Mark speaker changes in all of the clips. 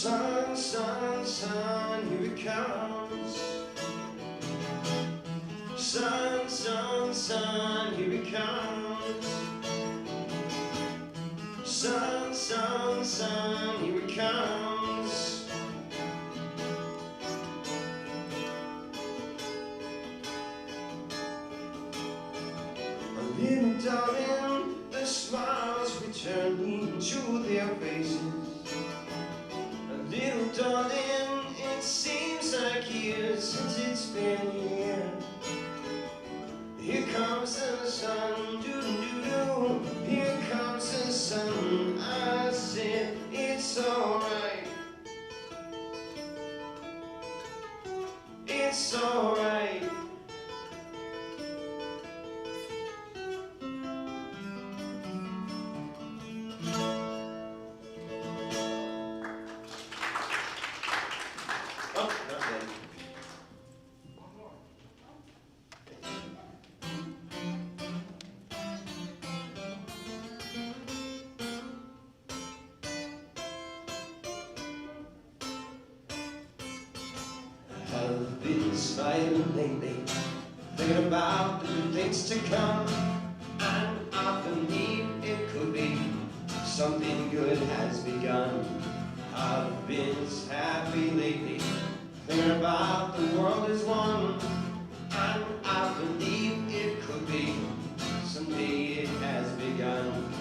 Speaker 1: Sun, sun, sun, here it comes. Sun, sun, sun, here it comes. Sun, sun, sun, here it comes. A little darling, the smiles returning to their faces. Little darling, it seems like years since it's been here. Here comes the sun, doo-doo-doo-doo. Here comes the sun, I said it's alright. It's alright. I've been smiling lately, thinking about the good things to come, and I believe it could be something good has begun. I've been happy lately, thinking about the world as one, and I believe it could be someday it has begun.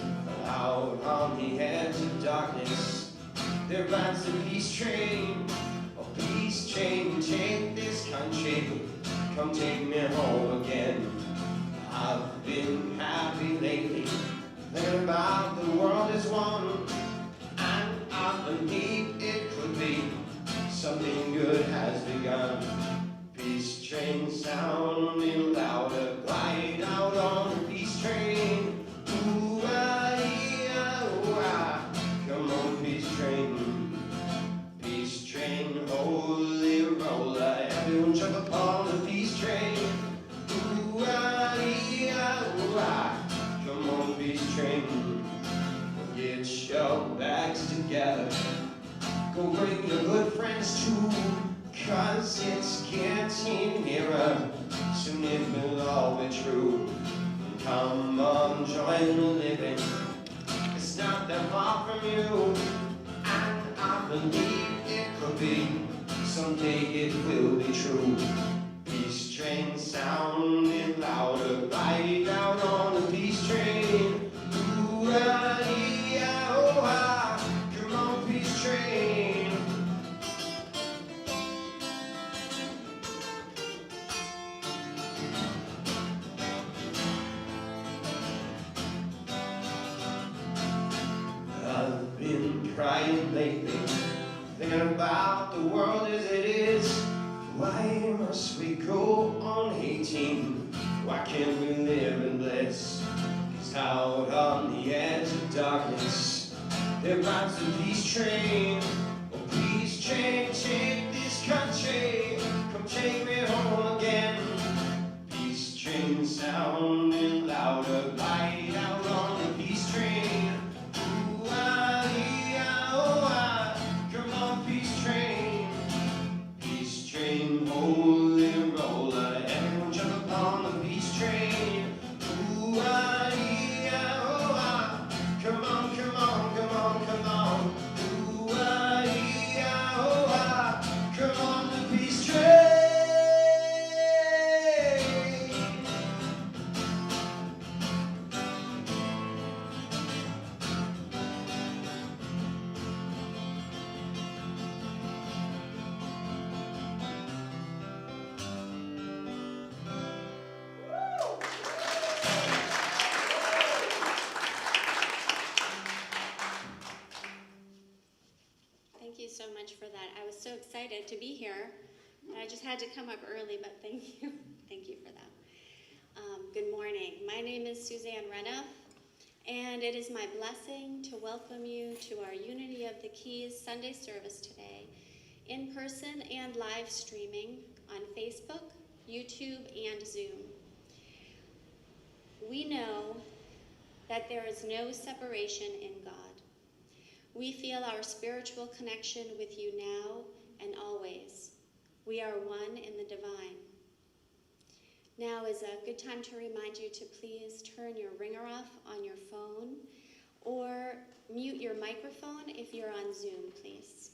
Speaker 1: Out on the edge of darkness, there rides a peace train. Peace train, take this country, come take me home again. I've been happy lately, thinking about the world as one, and I believe it could be something good has begun. Peace train sounding louder, glide out on the peace train. Ooh, ah, yeah, ooh, ah. Come on, peace train. Peace train, holy roller, everyone jump upon the peace train. Ooh, ah, yeah, ooh, ah. Come on, peace train. Get your bags together, go bring your good friends too, 'cause it's getting nearer, soon it will all be true. Come on, join the living, it's not that far from you, and I believe it could be, someday it will be true. Peace train sounding louder, ride out on the peace train. Ooh, ah, yeah, oh, ah. Come on, peace train. I've been crying lately, thinking about the world as it is. Why must we go on hating? Why can't we live in bliss? 'Cause out on the edge of darkness, there rides a peace train. Oh, peace train, take this country, come take me home again. Peace train sounding louder, light out on the peace train. Ooh, ah, yeah, oh, ah. Come on, peace train. Peace train, holy roller, everyone jump upon the peace train. Ooh, ah, yeah, oh, ah. Come on, come on, come on, come on. Ooh, ah, yeah, oh, ah. Come on, the peace train.
Speaker 2: Thank you so much for that. I was so excited to be here. I just had to come up early, but thank you. Thank you for that. Good morning. My name is Suzanne Renna, and it is my blessing to welcome you to our Unity of the Keys Sunday service today, in person and live streaming on Facebook, YouTube, and Zoom. We know that there is no separation in God. We feel our spiritual connection with you now and always. We are one in the divine. Now is a good time to remind you to please turn your ringer off on your phone or mute your microphone if you're on Zoom, please.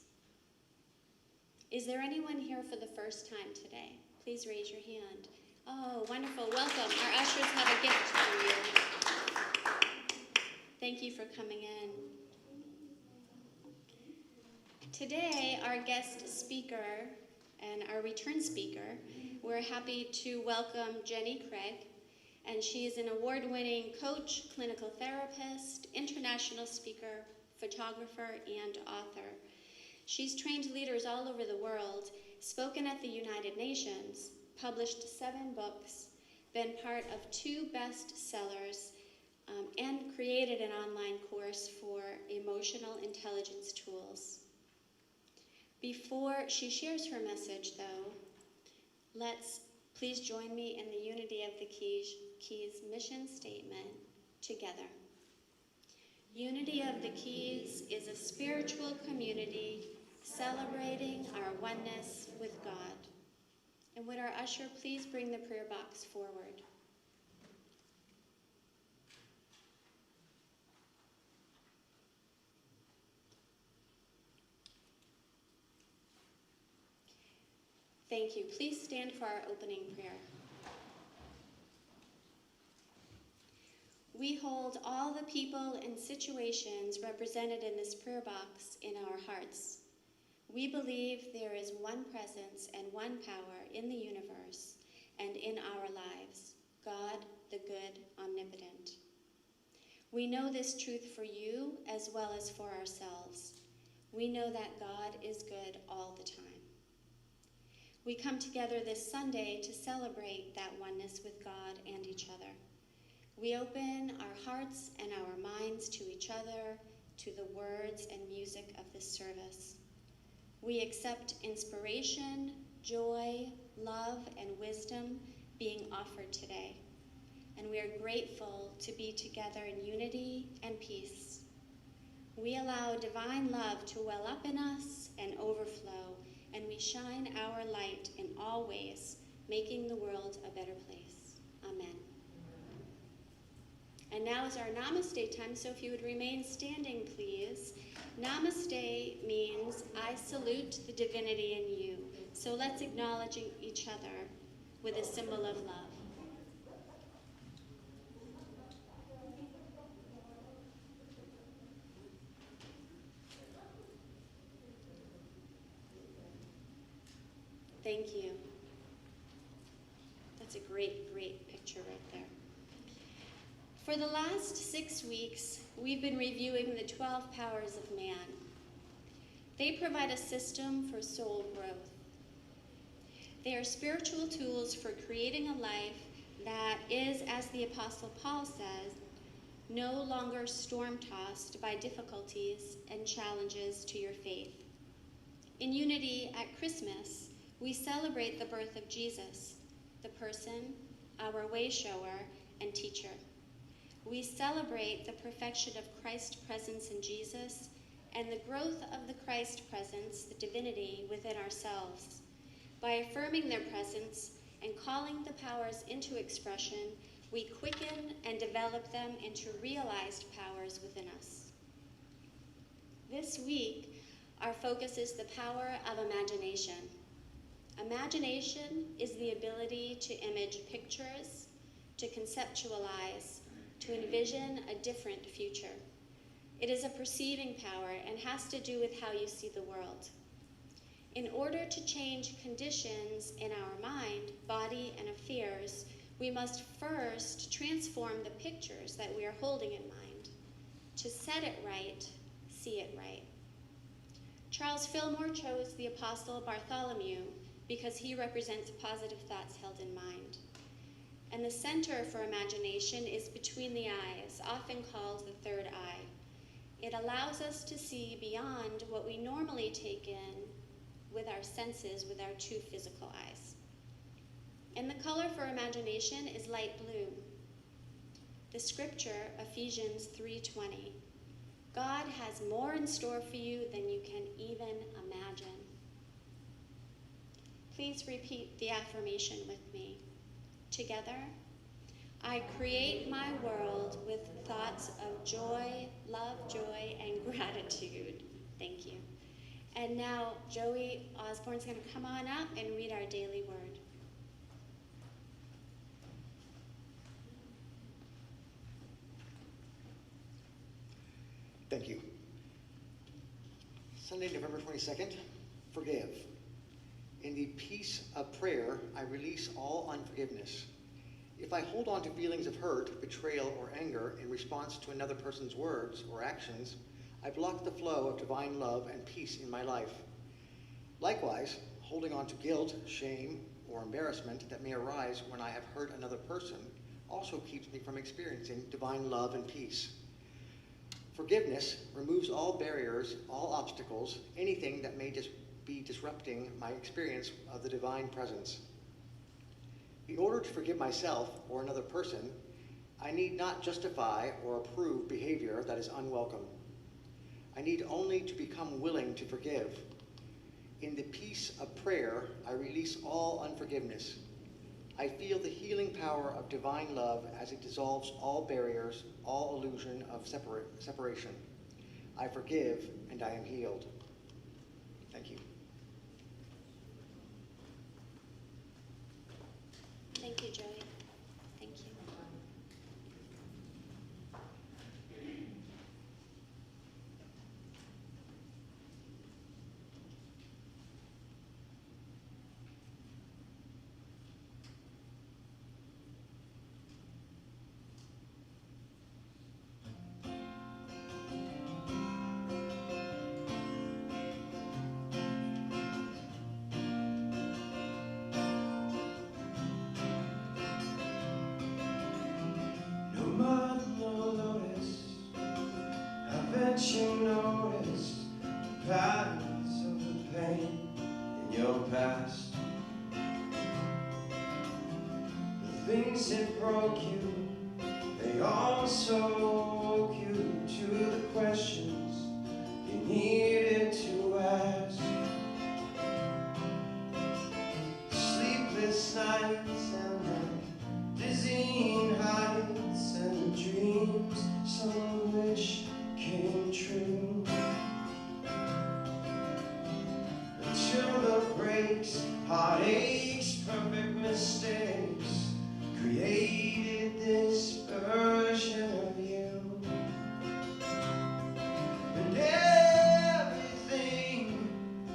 Speaker 2: Is there anyone here for the first time today? Please raise your hand. Oh, wonderful. Welcome. Our ushers have a gift for you. Thank you for coming in. Today, our guest speaker and our return speaker, we're happy to welcome Jenny Craig, and she is an award-winning coach, clinical therapist, international speaker, photographer, and author. She's trained leaders all over the world, spoken at the United Nations, published 7 books, been part of 2 bestsellers, and created an online course for emotional intelligence tools. Before she shares her message, though, let's please join me in the Unity of the Keys mission statement together. Unity of the Keys is a spiritual community celebrating our oneness with God. And would our usher please bring the prayer box forward? Thank you. Please stand for our opening prayer. We hold all the people and situations represented in this prayer box in our hearts. We believe there is one presence and one power in the universe and in our lives, God, the good, omnipotent. We know this truth for you as well as for ourselves. We know that God is good all the time. We come together this Sunday to celebrate that oneness with God and each other. We open our hearts and our minds to each other, to the words and music of this service. We accept inspiration, joy, love, and wisdom being offered today. And we are grateful to be together in unity and peace. We allow divine love to well up in us and overflow, and we shine our light in all ways, making the world a better place. Amen. And now is our Namaste time, so if you would remain standing, please. Namaste means I salute the divinity in you. So let's acknowledge each other with a symbol of love. Thank you. That's a great, great picture right there. For the last 6 weeks, we've been reviewing the 12 powers of man. They provide a system for soul growth. They are spiritual tools for creating a life that is, as the Apostle Paul says, no longer storm-tossed by difficulties and challenges to your faith. In Unity at Christmas, we celebrate the birth of Jesus, the person, our way-shower, and teacher. We celebrate the perfection of Christ's presence in Jesus and the growth of the Christ presence, the divinity, within ourselves. By affirming their presence and calling the powers into expression, we quicken and develop them into realized powers within us. This week, our focus is the power of imagination. Imagination is the ability to image pictures, to conceptualize, to envision a different future. It is a perceiving power and has to do with how you see the world. In order to change conditions in our mind, body, and affairs, we must first transform the pictures that we are holding in mind. To set it right, see it right. Charles Fillmore chose the Apostle Bartholomew because he represents positive thoughts held in mind. And the center for imagination is between the eyes, often called the third eye. It allows us to see beyond what we normally take in with our senses, with our 2 physical eyes. And the color for imagination is light blue. The scripture, Ephesians 3:20, God has more in store for you than you can even imagine. Please repeat the affirmation with me. Together, I create my world with thoughts of joy, love, joy, and gratitude. Thank you. And now, Joey Osborne's going to come on up and read our daily word.
Speaker 3: Thank you. Sunday, November 22nd, forgive. In the peace of prayer, I release all unforgiveness. If I hold on to feelings of hurt, betrayal, or anger in response to another person's words or actions, I block the flow of divine love and peace in my life. Likewise, holding on to guilt, shame, or embarrassment that may arise when I have hurt another person also keeps me from experiencing divine love and peace. Forgiveness removes all barriers, all obstacles, anything that may be disrupting my experience of the divine presence. In order to forgive myself or another person, I need not justify or approve behavior that is unwelcome. I need only to become willing to forgive. In the peace of prayer, I release all unforgiveness. I feel the healing power of divine love as it dissolves all barriers, all illusion of separation. I forgive and I am healed. Thank you.
Speaker 2: Thank you, Joey. Thank you.
Speaker 1: No mud, no lotus. I bet you noticed the patterns of the pain in your past. The things that broke you, they also woke you to the questions you needed to ask. Sleepless nights and the dizzying heights and the dreams, some of which came true. Until the breaks, heartaches, perfect mistakes created this version of you. And everything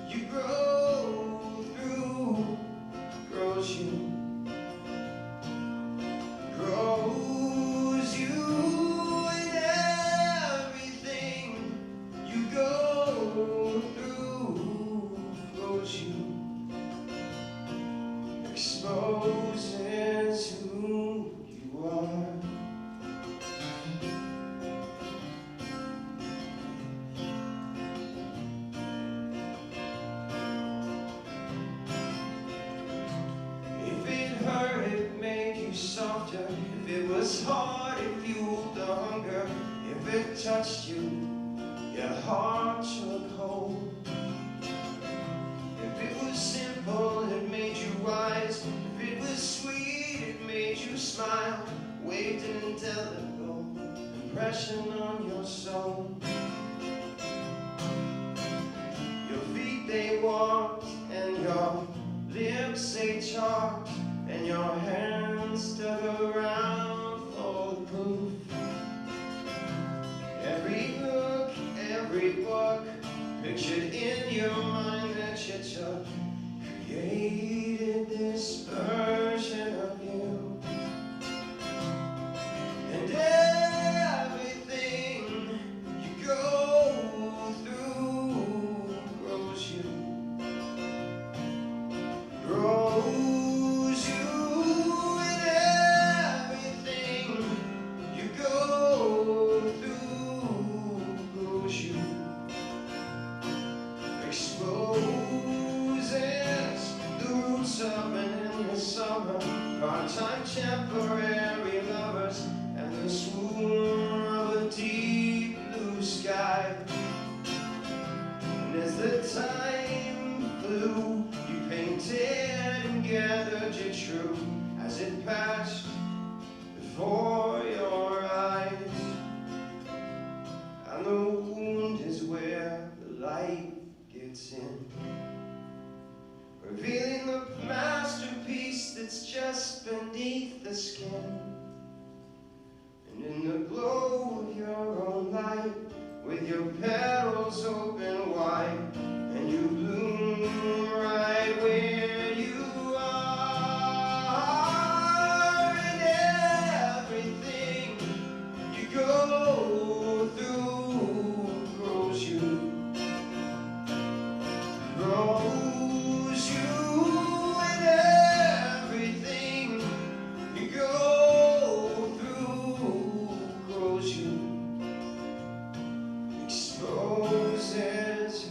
Speaker 1: you grow through grows you. Grows you, and everything you go through grows you. Exposes who you are. If it hurt, it made you softer. If it was hard, it fueled the hunger. If it touched you, your heart took hold. If it was simple, it made you wise. If it was sweet, it made you smile. Waved an indelible impression on your soul. Your feet, they walked, and your lips, they talked, and your hands stood around for the proof. Every look, every book, pictured in your mind that you took, created this version of you. And everything you go through grows you. Grows you, and everything you go through grows you. Exposes the roots of an endless sorrow. true as it passed before your eyes. And the wound is where the light gets in, revealing the masterpiece that's just beneath the skin. And in the glow of your own light, with your petals open wide, and you bloom right where you are. And everything you go through grows you, and everything you go through grows you, exposes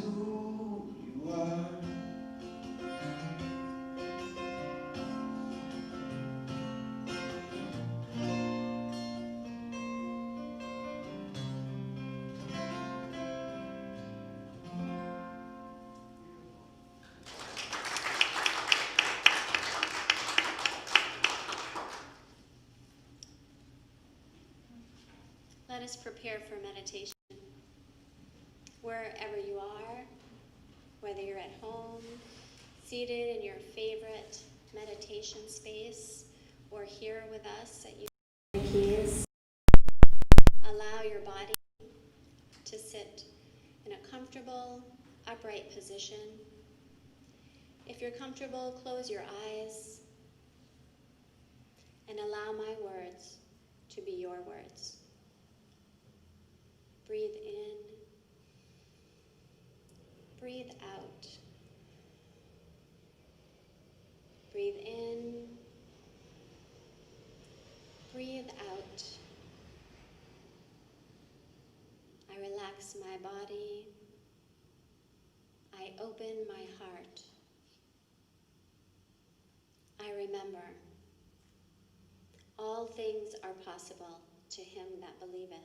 Speaker 1: who you are.
Speaker 2: Let us prepare for meditation. Wherever you are, whether you're at home, seated in your favorite meditation space, or here with us at Keys, allow your body to sit in a comfortable, upright position. If you're comfortable, close your eyes and allow my words to be your words. Breathe in, breathe out. Breathe in, breathe out. I relax my body. I open my heart. I remember all things are possible to him that believeth.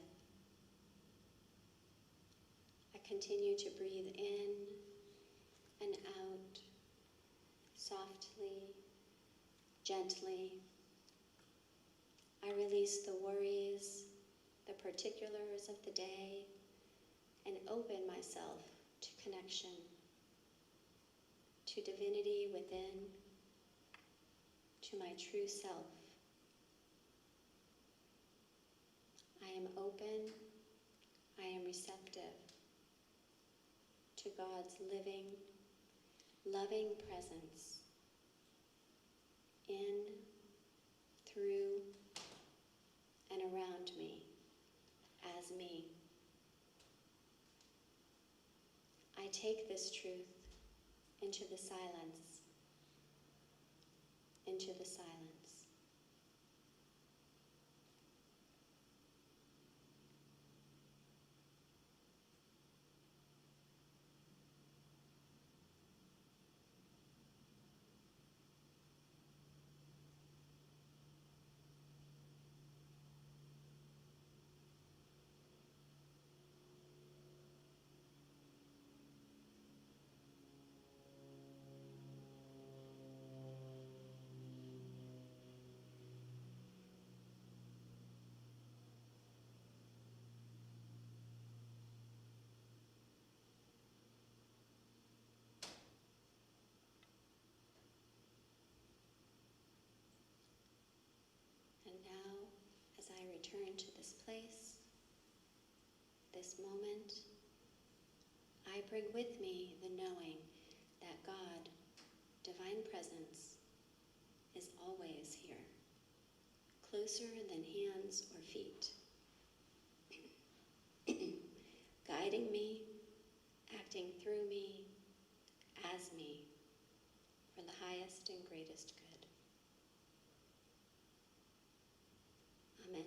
Speaker 2: I continue to breathe in and out, softly, gently. I release the worries, the particulars of the day, and open myself to connection, to divinity within, to my true self. I am open, I am receptive to God's living, loving presence in, through, and around me, as me. I take this truth into the silence, into the silence. And now, as I return to this place, this moment, I bring with me the knowing that God, divine presence, is always here, closer than hands or feet, guiding me, acting through me, as me, for the highest and greatest good. Amen.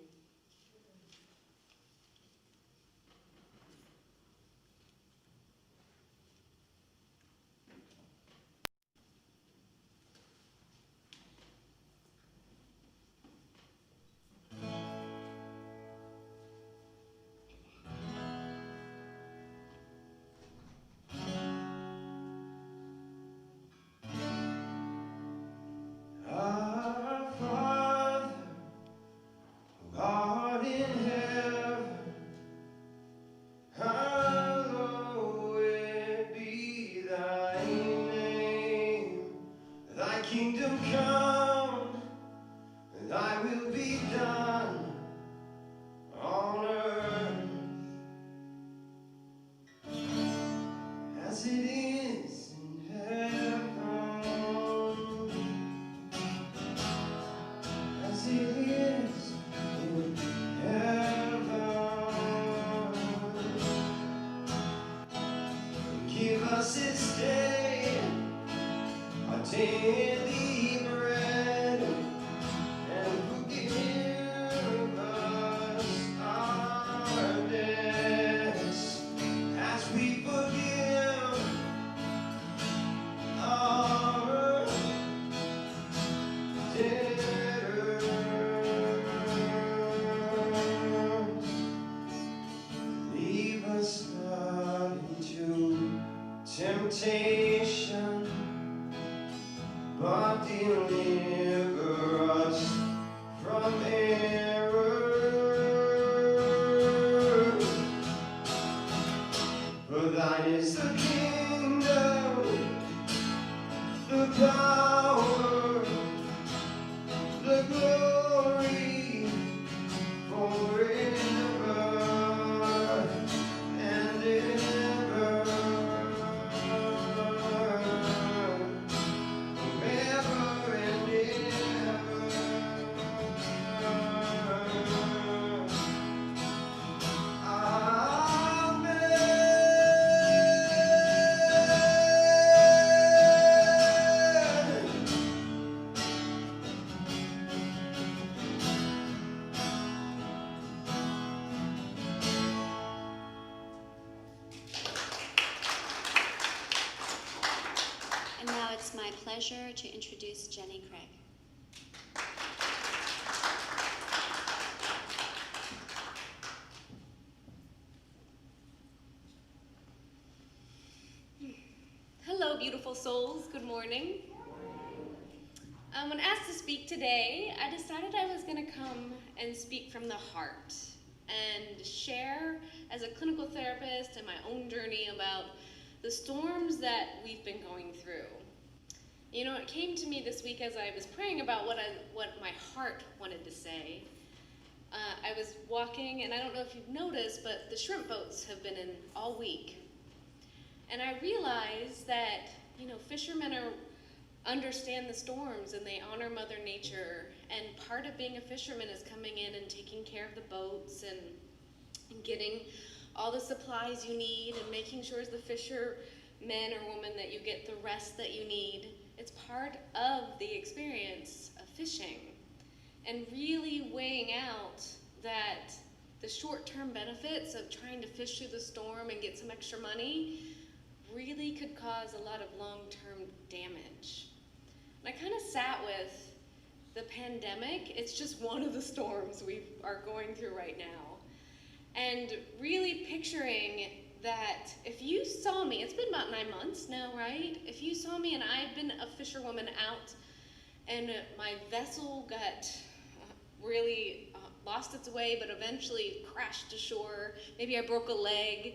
Speaker 1: us this day our daily bread, and forgive us our debts as we forgive our debtors. Leave us not into temptation, but deliver us from error. For thine is the kingdom, the power, the glory, forever and ever. Forever and ever. Amen.
Speaker 2: And now it's my pleasure to introduce Jenny Craig.
Speaker 4: Hello, beautiful souls. Good morning. When asked to speak today, I decided I was going to come and speak from the heart and share as a clinical therapist and my own journey about the storms that we've been going through. You know, it came to me this week as I was praying about what my heart wanted to say. I was walking, and I don't know if you've noticed, but the shrimp boats have been in all week. And I realized that, you know, fishermen understand the storms and they honor Mother Nature. And part of being a fisherman is coming in and taking care of the boats and getting all the supplies you need and making sure as the fisherman or woman that you get the rest that you need. It's part of the experience of fishing. And really weighing out that the short-term benefits of trying to fish through the storm and get some extra money really could cause a lot of long-term damage. And I kind of sat with the pandemic. It's just one of the storms we are going through right now. And really picturing that if you saw me, it's been about 9 months now, right? If you saw me and I had been a fisherwoman out and my vessel got really lost its way, but eventually crashed ashore, maybe I broke a leg,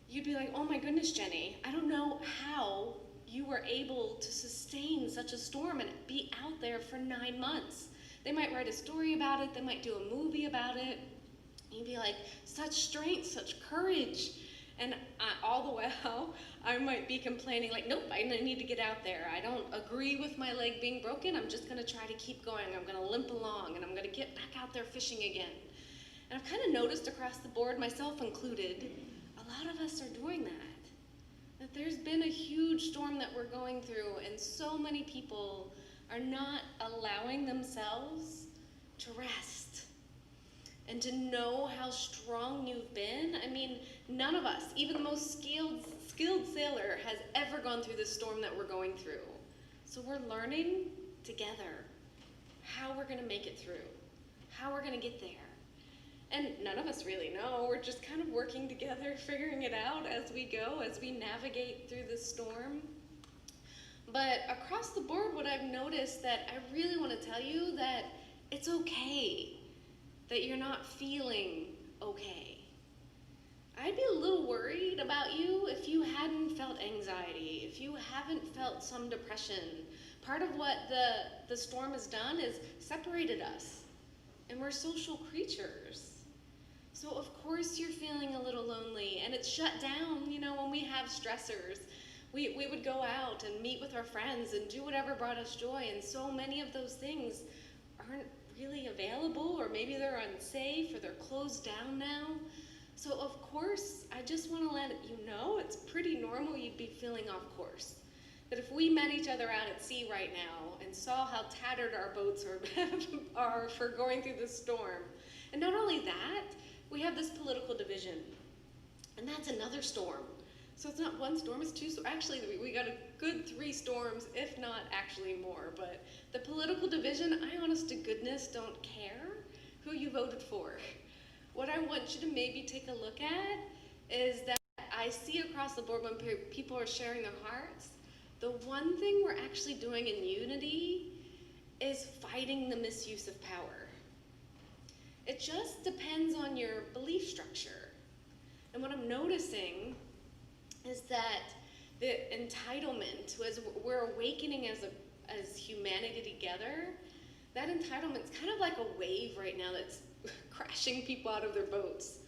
Speaker 4: you'd be like, oh my goodness, Jenny, I don't know how you were able to sustain such a storm and be out there for 9 months. They might write a story about it, they might do a movie about it. You'd be like, such strength, such courage. And all the while, I might be complaining like, nope, I need to get out there. I don't agree with my leg being broken. I'm just gonna try to keep going. I'm gonna limp along and I'm gonna get back out there fishing again. And I've kind of noticed across the board, myself included, a lot of us are doing that. That there's been a huge storm that we're going through and so many people are not allowing themselves to rest and to know how strong you've been. I mean, none of us, even the most skilled sailor, has ever gone through this storm that we're going through. So we're learning together how we're gonna make it through, how we're gonna get there. And none of us really know. We're just kind of working together, figuring it out as we go, as we navigate through this storm. But across the board, what I've noticed that I really want to tell you that it's okay that you're not feeling okay. I'd be a little worried about you if you hadn't felt anxiety, if you haven't felt some depression. Part of what the storm has done is separated us, and we're social creatures. So of course you're feeling a little lonely, and it's shut down, you know, when we have stressors. We would go out and meet with our friends and do whatever brought us joy, and so many of those things aren't really available, or maybe they're unsafe, or they're closed down now. So of course, I just want to let you know it's pretty normal you'd be feeling off course. That if we met each other out at sea right now and saw how tattered our boats are for going through the storm, and not only that, we have this political division, and that's another storm. So it's not one storm, it's two storms. Actually, we got a good 3 storms, if not actually more. But the political division, I honest to goodness don't care who you voted for. What I want you to maybe take a look at is that I see across the board when people are sharing their hearts, the one thing we're actually doing in unity is fighting the misuse of power. It just depends on your belief structure. And what I'm noticing is that the entitlement, as we're awakening as humanity together, that entitlement's kind of like a wave right now that's crashing people out of their boats.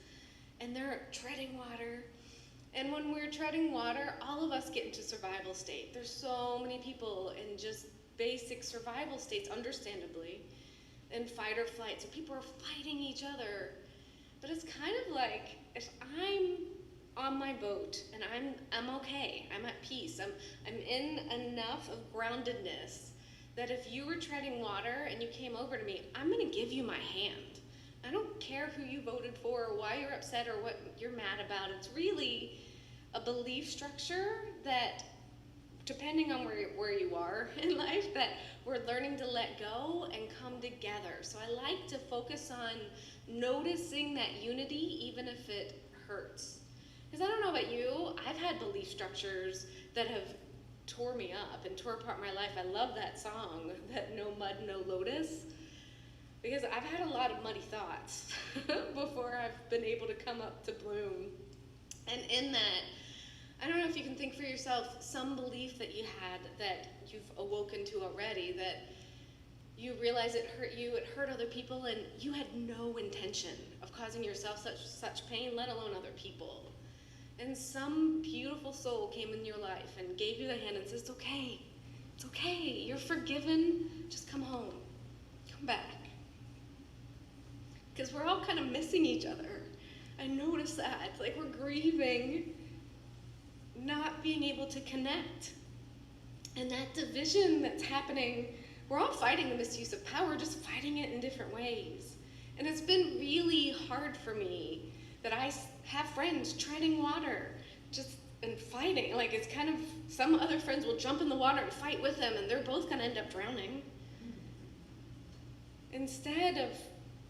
Speaker 4: And they're treading water. And when we're treading water, all of us get into survival state. There's so many people in just basic survival states, understandably, in fight or flight. So people are fighting each other. But it's kind of like, if I'm on my boat and I'm okay, I'm at peace, I'm in enough of groundedness that if you were treading water and you came over to me, I'm gonna give you my hand. I don't care who you voted for or why you're upset or what you're mad about. It's really a belief structure that, depending on where you are in life, that we're learning to let go and come together. So I like to focus on noticing that unity even if it hurts. Because I don't know about you, I've had belief structures that have tore me up and tore apart my life. I love that song, that No Mud, No Lotus, because I've had a lot of muddy thoughts before I've been able to come up to bloom. And in that, I don't know if you can think for yourself some belief that you had that you've awoken to already, that you realize it hurt you, it hurt other people, and you had no intention of causing yourself such pain, let alone other people. And some beautiful soul came in your life and gave you the hand and says, it's okay, you're forgiven, just come home, come back. Because we're all kind of missing each other. I notice that, it's like we're grieving not being able to connect. And that division that's happening, we're all fighting the misuse of power, just fighting it in different ways. And it's been really hard for me that I have friends treading water, just and fighting. Like, it's kind of, some other friends will jump in the water and fight with them, and they're both gonna end up drowning. Instead of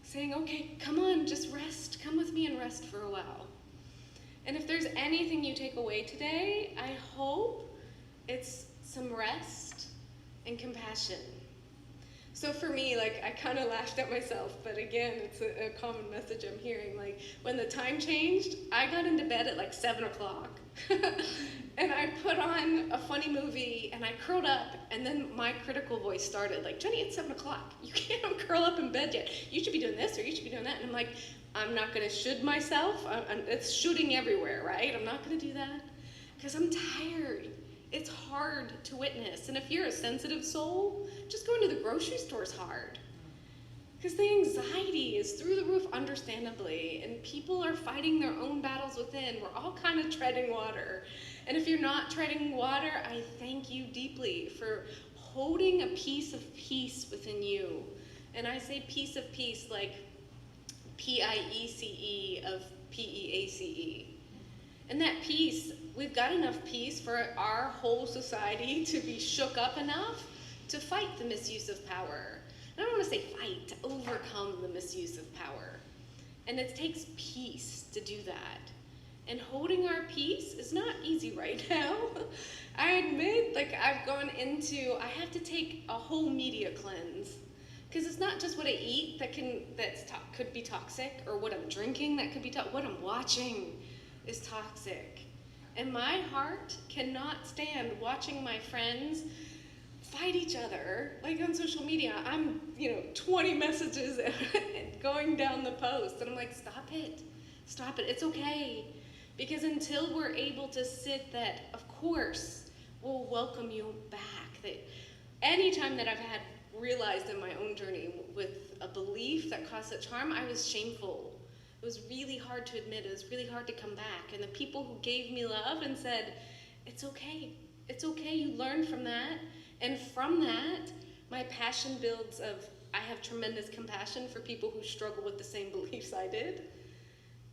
Speaker 4: saying, okay, come on, just rest, come with me and rest for a while. And if there's anything you take away today, I hope it's some rest and compassion. So for me, like, I kind of laughed at myself, but again, it's a common message I'm hearing. Like, when the time changed, I got into bed at like 7 o'clock. And I put on a funny movie, and I curled up, and then my critical voice started, like, Jenny, it's 7 o'clock. You can't curl up in bed yet. You should be doing this, or you should be doing that. And I'm like, I'm not gonna should myself. It's shooting everywhere, right? I'm not gonna do that, because I'm tired. It's hard to witness. And if you're a sensitive soul, just going to the grocery store is hard. Because the anxiety is through the roof, understandably, and people are fighting their own battles within. We're all kind of treading water. And if you're not treading water, I thank you deeply for holding a piece of peace within you. And I say piece of peace like P-I-E-C-E of P-E-A-C-E. And that peace, we've got enough peace for our whole society to be shook up enough to fight the misuse of power. I don't want to say fight, to overcome the misuse of power. And it takes peace to do that. And holding our peace is not easy right now. I admit, like, I've gone into, I have to take a whole media cleanse. Because it's not just what I eat that could be toxic, or what I'm drinking that could be toxic. What I'm watching is toxic. And my heart cannot stand watching my friends fight each other. Like, on social media, I'm, 20 messages going down the post, and I'm like, stop it, it's okay. Because until we're able to sit that, of course, we'll welcome you back. That anytime that I've had realized in my own journey with a belief that caused such harm, I was shameful. It It was really hard to admit. It was really hard to come back. And the people who gave me love and said, it's okay. It's okay. You learn from that. And from that, my passion builds of, I have tremendous compassion for people who struggle with the same beliefs I did.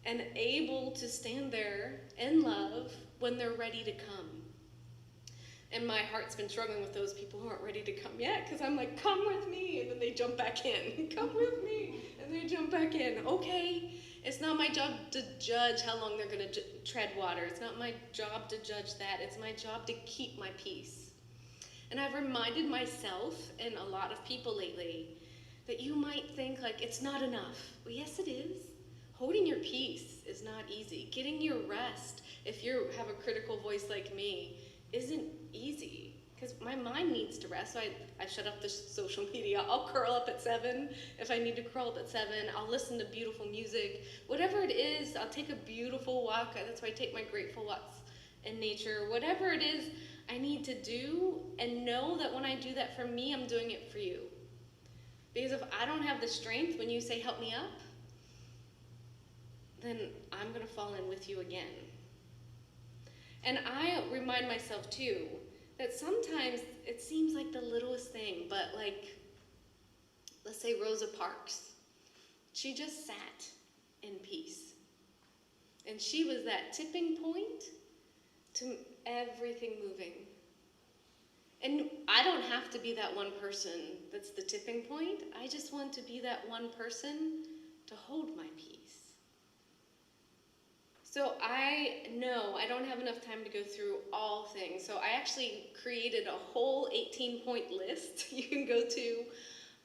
Speaker 4: And able to stand there in love when they're ready to come. And my heart's been struggling with those people who aren't ready to come yet, because I'm like, come with me, and then they jump back in. Come with me, and they jump back in. Okay, it's not my job to judge how long they're going to tread water. It's not my job to judge that. It's my job to keep my peace. And I've reminded myself and a lot of people lately that you might think like it's not enough. Well, yes, it is. Holding your peace is not easy. Getting your rest, if you have a critical voice like me, isn't easy. Because my mind needs to rest, so I shut off the social media. I'll curl up at 7 if I need to curl up at 7. I'll listen to beautiful music. Whatever it is, I'll take a beautiful walk. That's why I take my grateful walks in nature. Whatever it is I need to do, and know that when I do that for me, I'm doing it for you. Because if I don't have the strength when you say, help me up, then I'm going to fall in with you again. And I remind myself, too, that sometimes it seems like the littlest thing, but like, let's say Rosa Parks. She just sat in peace. And she was that tipping point to everything moving. And I don't have to be that one person that's the tipping point. I just want to be that one person to hold my peace. So I know I don't have enough time to go through all things. So I actually created a whole 18-point list you can go to.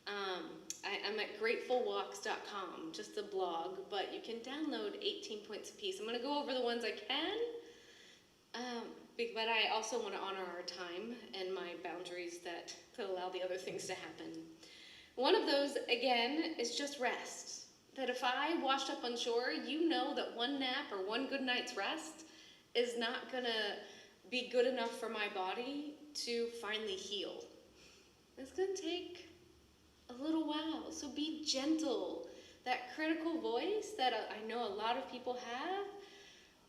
Speaker 4: I'm at gratefulwalks.com, just a blog, but you can download 18 points of peace. I'm going to go over the ones I can, but I also want to honor our time and my boundaries that allow the other things to happen. One of those, again, is just rest. That if I washed up on shore, you know that one nap or one good night's rest is not going to be good enough for my body to finally heal. It's going to take a little while. So be gentle. That critical voice that I know a lot of people have,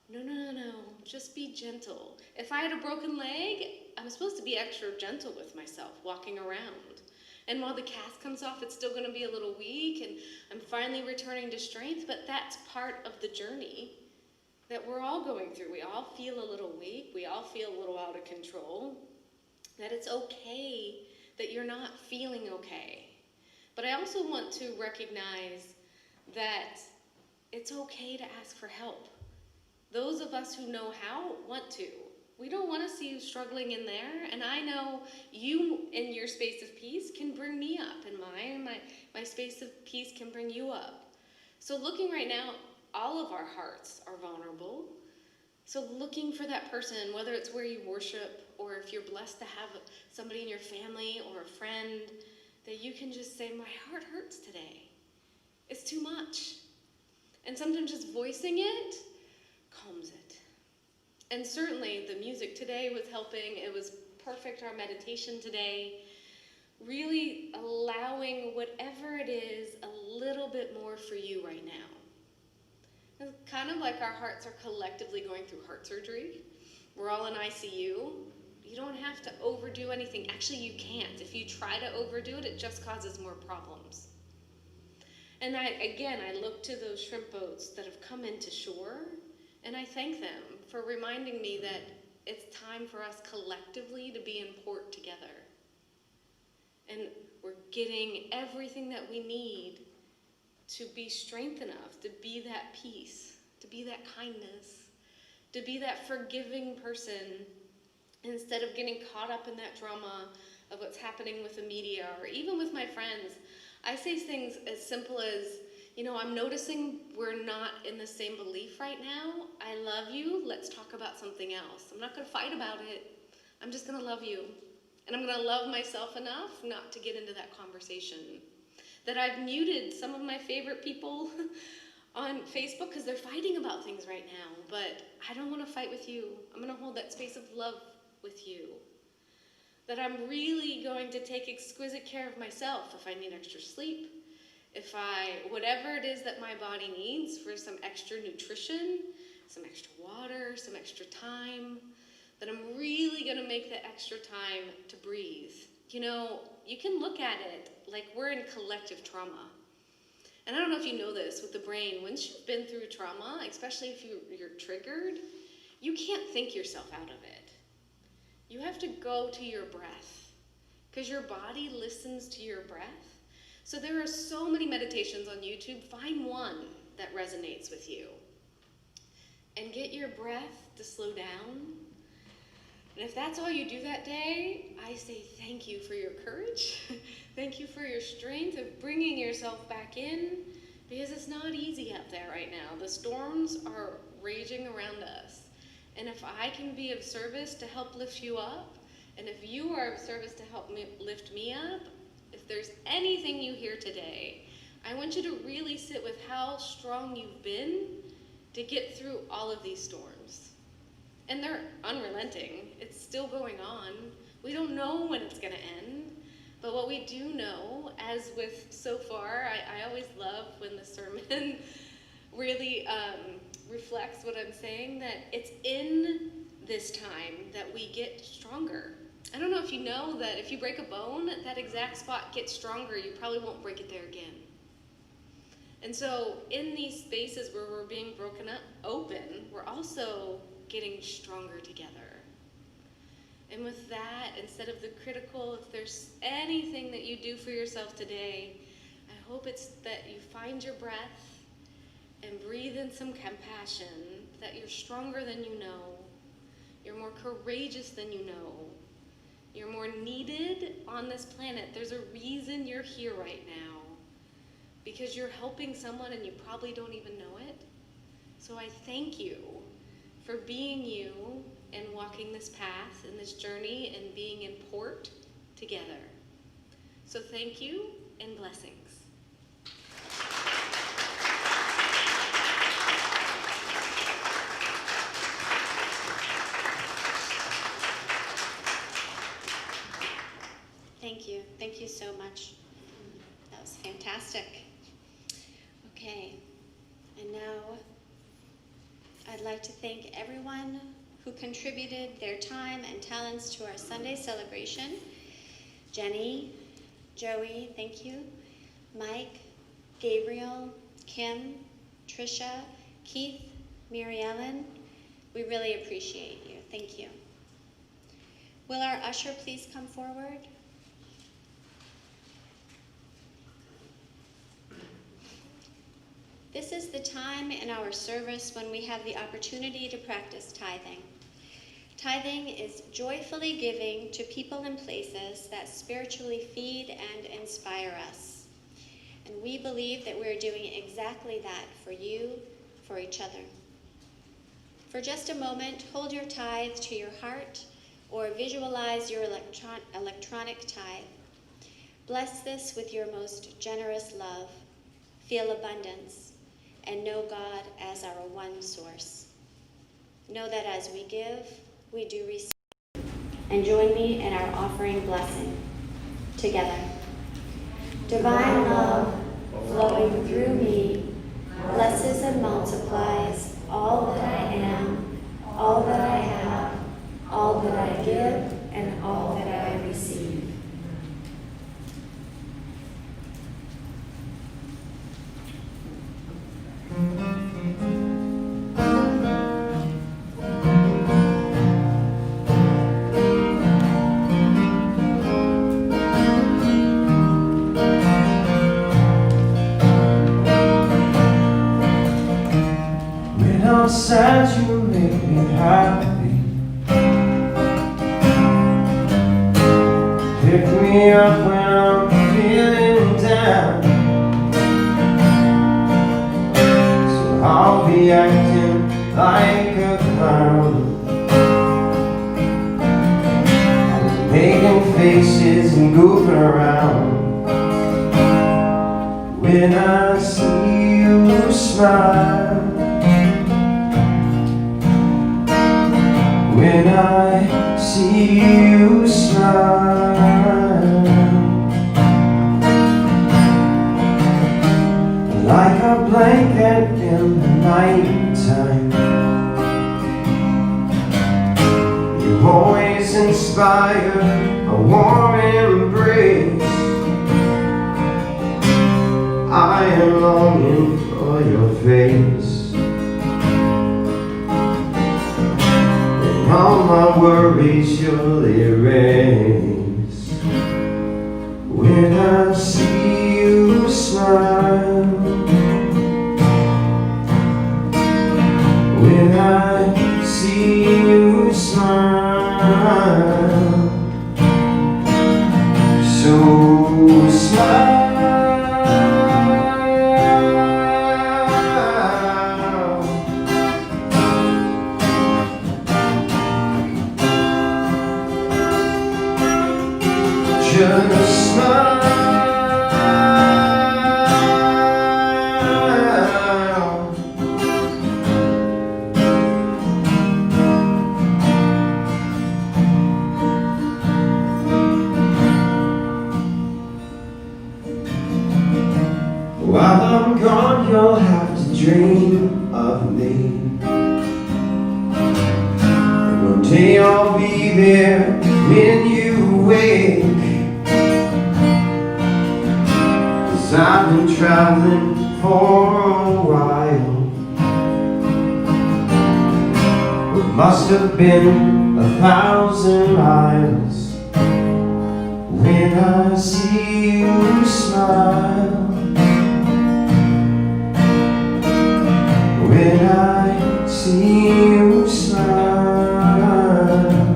Speaker 4: no. Just be gentle. If I had a broken leg, I'm supposed to be extra gentle with myself walking around. And while the cast comes off, it's still going to be a little weak, and I'm finally returning to strength, but that's part of the journey that we're all going through. We all feel a little weak. We all feel a little out of control. That it's okay that you're not feeling okay. But I also want to recognize that it's okay to ask for help. Those of us who know how want to. We don't want to see you struggling in there, and I know you in your space of peace can bring me up, and my space of peace can bring you up. So looking right now, all of our hearts are vulnerable. So looking for that person, whether it's where you worship, or if you're blessed to have somebody in your family or a friend, that you can just say, my heart hurts today. It's too much. And sometimes just voicing it calms it. And certainly the music today was helping. It was perfect, our meditation today. Really allowing whatever it is a little bit more for you right now. It's kind of like our hearts are collectively going through heart surgery. We're all in ICU. You don't have to overdo anything. Actually, you can't. If you try to overdo it, it just causes more problems. And I look to those shrimp boats that have come into shore, and I thank them for reminding me that it's time for us collectively to be in port together. And we're getting everything that we need to be strength enough, to be that peace, to be that kindness, to be that forgiving person, instead of getting caught up in that drama of what's happening with the media or even with my friends. I say things as simple as, I'm noticing we're not in the same belief right now. I love you. Let's talk about something else. I'm not going to fight about it. I'm just going to love you. And I'm going to love myself enough not to get into that conversation. That I've muted some of my favorite people on Facebook because they're fighting about things right now. But I don't want to fight with you. I'm going to hold that space of love with you. That I'm really going to take exquisite care of myself if I need extra sleep. whatever it is that my body needs for some extra nutrition, some extra water, some extra time, that I'm really gonna make the extra time to breathe. You know, you can look at it like we're in collective trauma. And I don't know if you know this with the brain, once you've been through trauma, especially if you're triggered, you can't think yourself out of it. You have to go to your breath, because your body listens to your breath. So there are so many meditations on YouTube. Find one that resonates with you. And get your breath to slow down. And if that's all you do that day, I say thank you for your courage. Thank you for your strength of bringing yourself back in, because it's not easy up there right now. The storms are raging around us. And if I can be of service to help lift you up, and if you are of service to help lift me up, if there's anything you hear today, I want you to really sit with how strong you've been to get through all of these storms. And they're unrelenting. It's still going on. We don't know when it's gonna end. But what we do know, as with so far, I always love when the sermon really reflects what I'm saying, that it's in this time that we get stronger. I don't know if you know that if you break a bone, that exact spot gets stronger. You probably won't break it there again. And so in these spaces where we're being broken open, we're also getting stronger together. And with that, instead of the critical, if there's anything that you do for yourself today, I hope it's that you find your breath and breathe in some compassion, that you're stronger than you know, you're more courageous than you know, you're more needed on this planet. There's a reason you're here right now, because you're helping someone and you probably don't even know it. So I thank you for being you and walking this path and this journey and being in port together. So thank you and blessings.
Speaker 2: Thank you so much. That was fantastic. Okay, and now I'd like to thank everyone who contributed their time and talents to our Sunday celebration. Jenny, Joey, thank you. Mike, Gabriel, Kim, Trisha, Keith, Mary Ellen, we really appreciate you. Thank you. Will our usher please come forward? This is the time in our service when we have the opportunity to practice tithing. Tithing is joyfully giving to people and places that spiritually feed and inspire us. And we believe that we're doing exactly that for you, for each other. For just a moment, hold your tithe to your heart or visualize your electronic tithe. Bless this with your most generous love. Feel abundance. And know God as our one source. Know that as we give, we do receive. And join me in our offering blessing together. Divine love flowing through me blesses and multiplies all that I am, all that I have, all that I give, and all that I receive.
Speaker 1: Sad you make me happy. Pick me up when I'm feeling down. So I'll be acting like a clown, making faces and goofing around. When I see you smile, when I see you smile, time. You always inspire a warm embrace. I am longing for your face, and all my worries you'll erase when I see you smile. When I see you smile, so smile. Just smile. While I'm gone, you'll have to dream of me. And one day I'll be there when you wake. 'Cause I've been traveling for a while. It must have been 1,000 miles. When I see you smile, when I see you smile,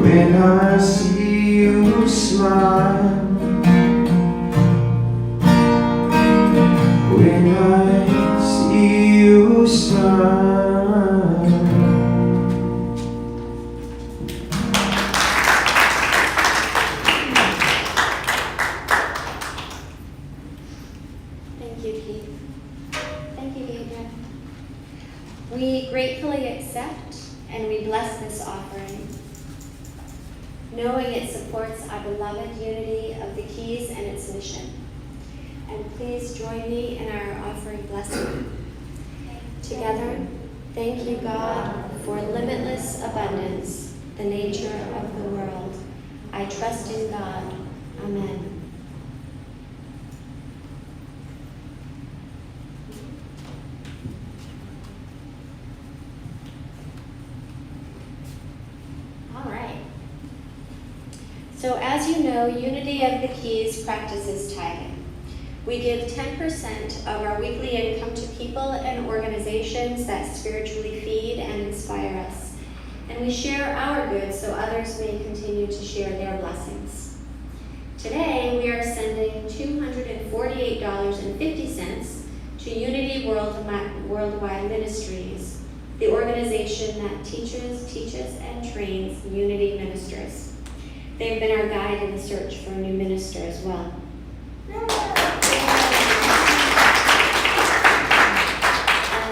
Speaker 1: when I see you smile, when I see you smile.
Speaker 2: Thank you, Keith. Thank you, Gabriel. We gratefully accept and we bless this offering, knowing it supports our beloved unity of the Keys and its mission. And please join me in our offering blessing. Together, thank you, God, for limitless abundance, the nature of the world. I trust in God. Amen. All right. So as you know, Unity of the Keys practices tithing. We give 10% of our weekly income to people and organizations that spiritually feed and inspire us. And we share our goods so others may continue to share their blessings. Today, we are sending $248.50 to Unity Worldwide Ministries, the organization that teaches, and trains Unity ministers. They've been our guide in the search for a new minister as well.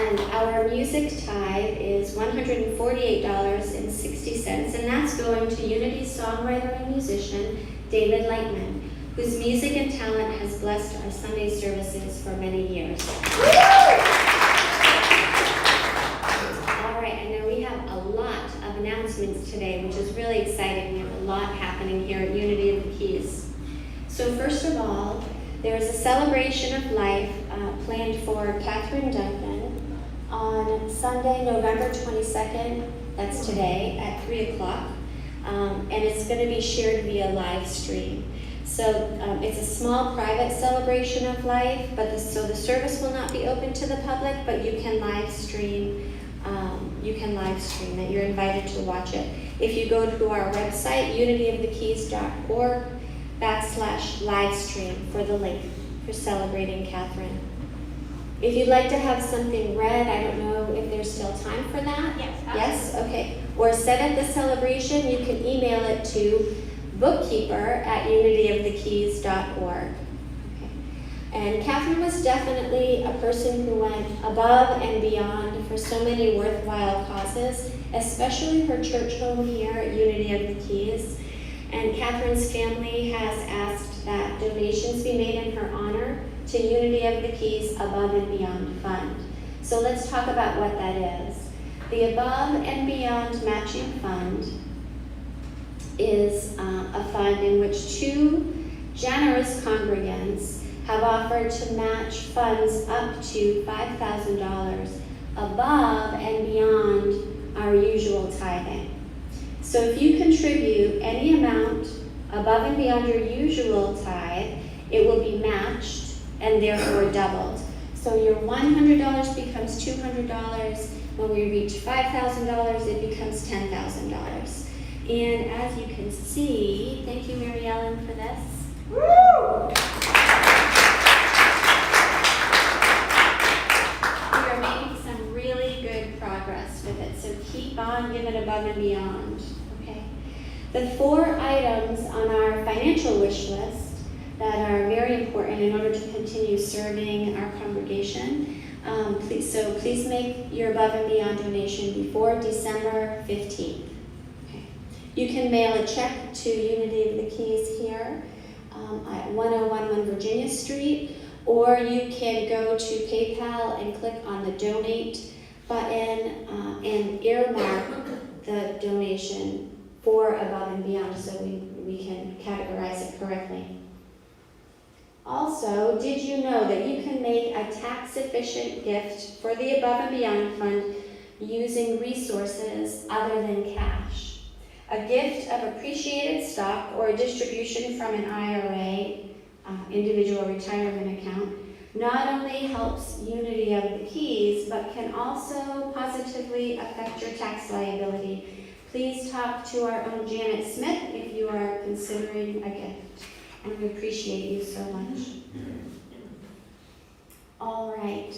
Speaker 2: And our music tithe is $148.60, and that's going to Unity songwriter and musician David Lightman, whose music and talent has blessed our Sunday services for many years. All right, I know we have a lot of announcements today, which is really exciting. We have a lot happening here at Unity of the Keys. So first of all, there is a celebration of life planned for Catherine Duncan on Sunday, November 22nd, that's today, at 3 o'clock. And it's going to be shared via live stream. So it's a small private celebration of life, but so the service will not be open to the public, but you can live stream. That. You're invited to watch it. If you go to our website, unityofthekeys.org/livestream for the link for celebrating Catherine. If you'd like to have something read, I don't know if there's still time for that. Yes? Okay. Or set up the celebration, you can email it to bookkeeper@unityofthekeys.org. Okay. And Catherine was definitely a person who went above and beyond for so many worthwhile causes, especially her church home here at Unity of the Keys. And Catherine's family has asked that donations be made in her honor to Unity of the Keys Above and Beyond Fund. So let's talk about what that is. The Above and Beyond Matching Fund is a fund in which two generous congregants have offered to match funds up to $5,000 above and beyond our usual tithing. So if you contribute any amount above and beyond your usual tithe, it will be matched and therefore doubled. So your $100 becomes $200. When we reach $5,000, it becomes $10,000. And as you can see, thank you, Mary Ellen, for this. Woo! We are making some really good progress with it, so keep on giving above and beyond, okay? The 4 items on our financial wish list that are very important in order to continue serving our congregation. Please make your above and beyond donation before December 15th. Okay. You can mail a check to Unity of the Keys here at 1011 Virginia Street, or you can go to PayPal and click on the donate button and earmark the donation for above and beyond so we can categorize it correctly. Also, did you know that you can make a tax-efficient gift for the Above and Beyond Fund using resources other than cash? A gift of appreciated stock or a distribution from an IRA, individual retirement account, not only helps Unity of the Keys, but can also positively affect your tax liability. Please talk to our own Janet Smith if you are considering a gift. And we appreciate you so much. All right.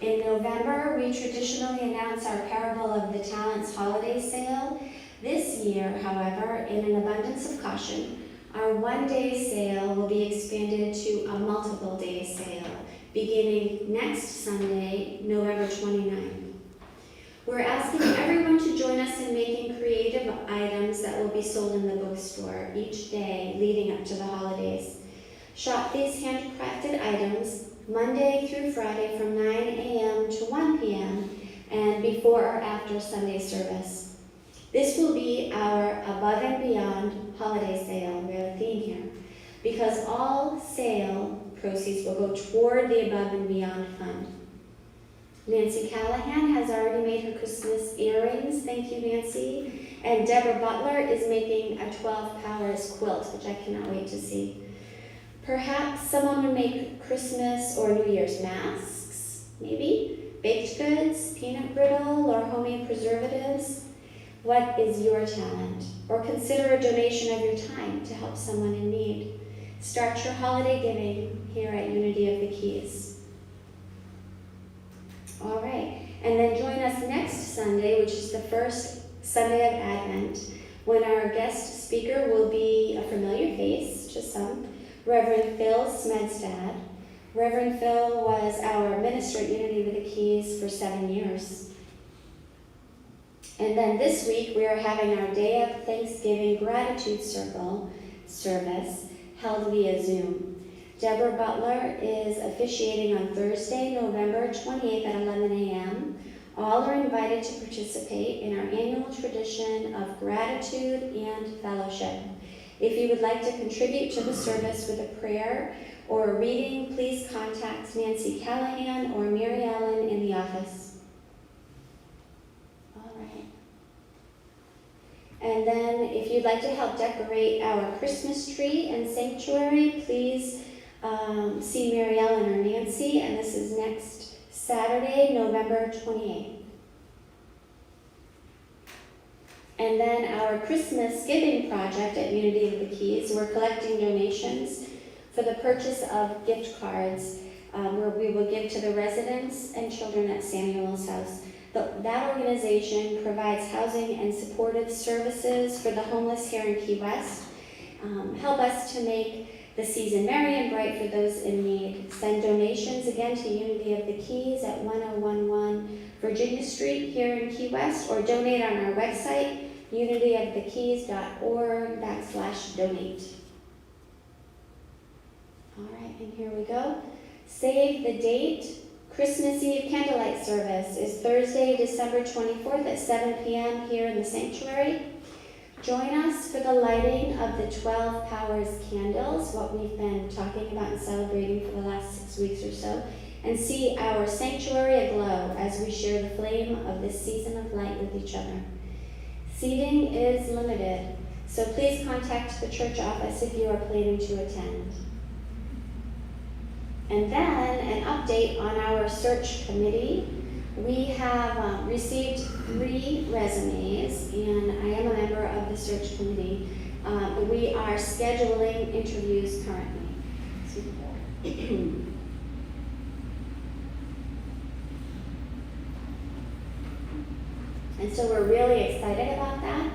Speaker 2: In November, we traditionally announce our Parable of the Talents holiday sale. This year, however, in an abundance of caution, our one-day sale will be expanded to a multiple-day sale, beginning next Sunday, November 29th. We're asking everyone to join us in making creative items that will be sold in the bookstore each day leading up to the holidays. Shop these handcrafted items Monday through Friday from 9 a.m. to 1 p.m. and before or after Sunday service. This will be our Above and Beyond holiday sale, we have a theme here, because all sale proceeds will go toward the Above and Beyond Fund. Nancy Callahan has already made her Christmas earrings, thank you Nancy, and Deborah Butler is making a 12 Powers quilt, which I cannot wait to see. Perhaps someone would make Christmas or New Year's masks, maybe, baked goods, peanut brittle, or homemade preservatives. What is your talent? Or consider a donation of your time to help someone in need. Start your holiday giving here at Unity of the Keys. All right, and then join us next Sunday, which is the first Sunday of Advent, when our guest speaker will be a familiar face to some, Reverend Phil Smedstad. Reverend Phil was our minister at Unity of the Keys for 7 years. And then this week, we are having our Day of Thanksgiving Gratitude Circle service held via Zoom. Deborah Butler is officiating on Thursday, November 28th at 11 a.m. All are invited to participate in our annual tradition of gratitude and fellowship. If you would like to contribute to the service with a prayer or a reading, please contact Nancy Callahan or Mary Ellen in the office. All right. And then if you'd like to help decorate our Christmas tree and sanctuary, please see Mary Ellen or Nancy, and this is next Saturday, November 28th. And then our Christmas giving project at Unity of the Keys, we're collecting donations for the purchase of gift cards where we will give to the residents and children at Samuel's House. That organization provides housing and supportive services for the homeless here in Key West. Help us to make the season merry and bright for those in need. Send donations again to Unity of the Keys at 1011 Virginia Street here in Key West, or donate on our website, unityofthekeys.org/donate. All right, and here we go. Save the date, Christmas Eve candlelight service is Thursday, December 24th at 7 p.m. here in the sanctuary. Join us for the lighting of the 12 Powers candles, what we've been talking about and celebrating for the last 6 weeks or so, and see our sanctuary aglow as we share the flame of this season of light with each other. Seating is limited, so please contact the church office if you are planning to attend. And then an update on our search committee. We have received 3 resumes, and I am a member of the search committee. We are scheduling interviews currently. And so we're really excited about that.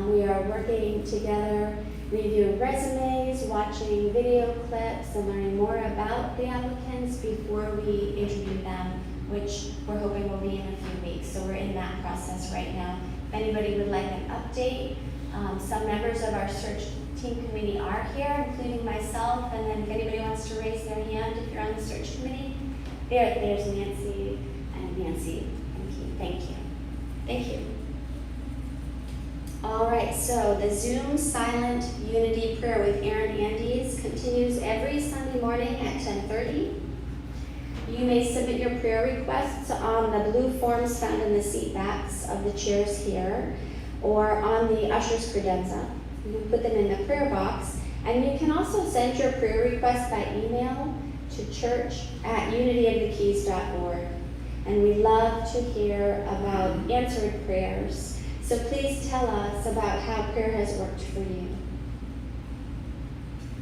Speaker 2: We are working together, reviewing resumes, watching video clips, and learning more about the applicants before we interview them, which we're hoping will be in a few weeks. So we're in that process right now. If anybody would like an update, some members of our search team committee are here, including myself, and then if anybody wants to raise their hand if you're on the search committee, there's Nancy and Nancy. Thank you. Thank you. All right, so the Zoom Silent Unity Prayer with Aaron Andes continues every Sunday morning at 10:30. You may submit your prayer requests on the blue forms found in the seat backs of the chairs here or on the usher's credenza. You can put them in the prayer box, and you can also send your prayer requests by email to church@unityofthekeys.org. And we love to hear about answered prayers. So please tell us about how prayer has worked for you.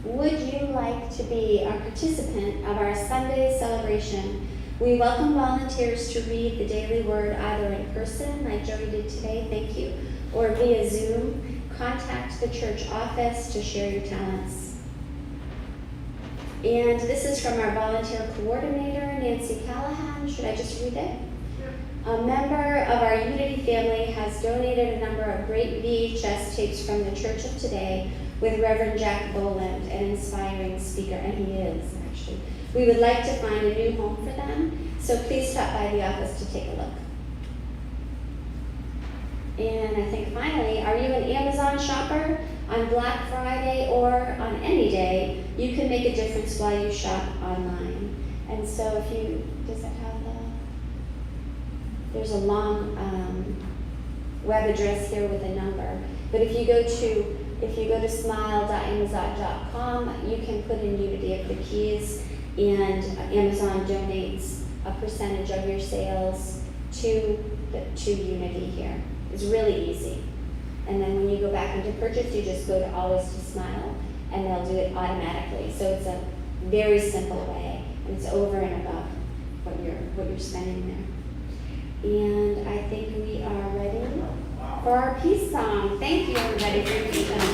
Speaker 2: Would you like to be a participant of our Sunday celebration? We welcome volunteers to read the daily word either in person, like Joey did today, thank you, or via Zoom. Contact the church office to share your talents. And this is from our volunteer coordinator, Nancy Callahan. Should I just read it? Sure. A member of our Unity family has donated a number of great VHS tapes from the Church of Today with Reverend Jack Boland, an inspiring speaker, and he is, actually. We would like to find a new home for them, so please stop by the office to take a look. And I think finally, are you an Amazon shopper? On Black Friday or on any day, you can make a difference while you shop online. And so if you, does that have there's a long web address here with a number. But if you go to smile.amazon.com, you can put in Unity of the Keys, and Amazon donates a percentage of your sales to Unity here. It's really easy. And then when you go back into purchase, you just go to Always to Smile, and they'll do it automatically. So it's a very simple way, and it's over and above what you're spending there. And I think we are ready for our peace song. Thank you, everybody, for your peace song.